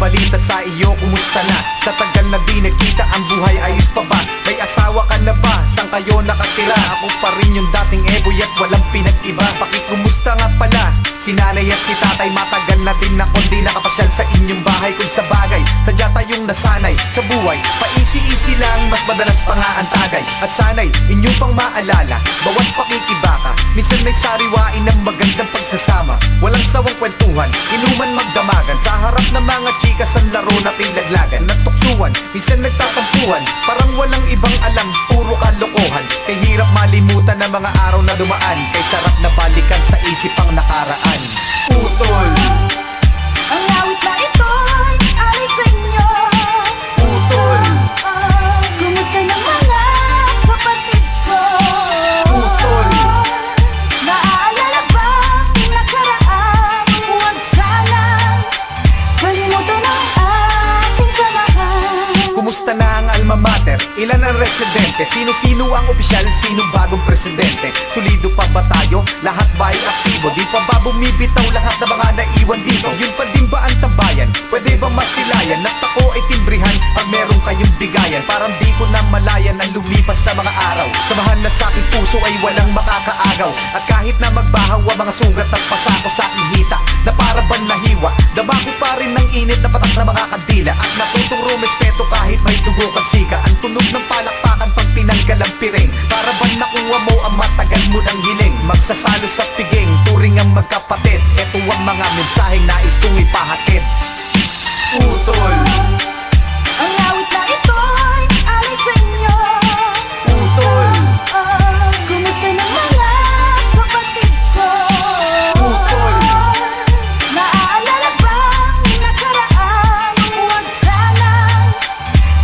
balita sa iyo, kumusta na? Sa tagal na di nagkita, ang buhay ayos pa ba? May asawa ka na ba? Saan kayo nakatira? Ako pa rin yung dating eboy at walang pinag-iba. Pakikumusta nga pala si nanay at si tatay, matagal na din ako di nakapasyal sa inyong bahay. Kung sa bagay, sadya tayong nasanay sa buhay, paisi-isi lang, mas madalas pa nga ang tagay. At sana'y inyong pang maalala, bawat pakikibaka, minsan may sariwain ng magandang pagsasama. Walang sawang kwentuhan, inuman magdamagan, sa harap ng mga chikas ang laro nating laglagan. Natuksuhan, minsan nagtatampuhan, parang walang ibang alam, puro kalokohan. Kay hirap malimutan ng mga araw na dumaan, kay sarap na balikan sa isip ang nakaraan. Putol, ang awit na ito'y alis sa inyo. putol, Kumusta na mga kapatid ko? putol, Naaalala bang nakaraan? Huwag sanang kalimutan ang ating samahan. kumusta na ang alma mater? Ilan ang residente? Sino-sino ang opisyal? Sinong bagong presidente? Solido pa ba tayo? Lahat ba ay aktibo? Di pa ba bumibitaw lahat ng mga naiwan dito? Yun pa din ba ang tambayan? Pwede ba masilayan? At ako ay timbrihan pag meron kayong bigayan. Parang di ko na malayan ang lumipas na mga araw. Samahan na sa aking puso ay walang makakaagaw. At kahit na magbahaw ang mga sugat at pasako sa aking hita, na para bang nahiwa, dama ko pa rin ng init na patak na mga kandila. At natutong rumespeto kahit may dugo kang sika. Ang tunog ng palakpakan pag tinanggal ang piring, para bang nakuha mo ang matagal mo ng hiling. Magsasalo sa piging, turing ang magkapatid. Ito ang mga mensaheng nais kong ipahatid. Putol, Ang awit na ito'y alis sa inyo. putol, Kumusta na mga kapatid ko? putol, Naaalala bang nakaraan? Huwag sanang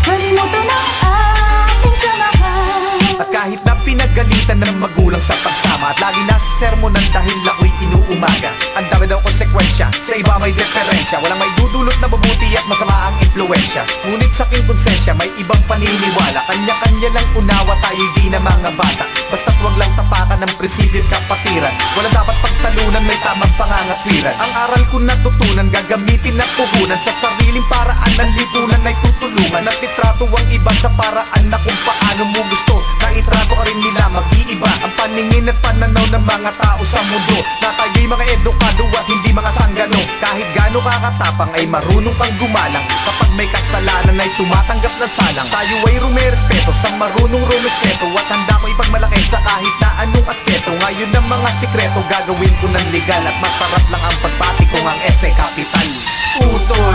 kalimutan ang ating samahan. At kahit na pinagalitan ng magulang sa pagsama, at lagi nasa sermonan dahil ako'y inuumaga, ang dami daw konsekwensya, sa iba may diferensya. Walang may dudulot na mabuti at masama ang impluensya. Ngunit sa aking konsensya may ibang paniniwala, kanya-kanya lang unawa, tayo di na mga bata. Basta't wag lang tapakan ng prinsipyo at kapatiran. Wala dapat pagtalunan, may tamang pangangatwiran. Ang aral ko natutunan, gagamitin at puhunan. Sa sariling paraan ng lipunan ay tutulungan. At itrato ang iba sa paraan na kung paano mo gusto na itrato ka rin nila, mag-iiba ang paningin at pananaw ng mga tao sa mundo. Na tayo'y mga edukado at hindi mga sanggano. Kahit gaano kakatapang ay marunong kang gumalang. Kapag may kasalanan ay tumatanggap ng salang. Tayo ay rumerespeto sa marunong rumispeto, at handa ko ipagmalaki sa kahit na anong aspeto. Ngayon ang mga sikreto gagawin ko ng legal, at masarap lang ang pagbati kong ang ese capital. Putol,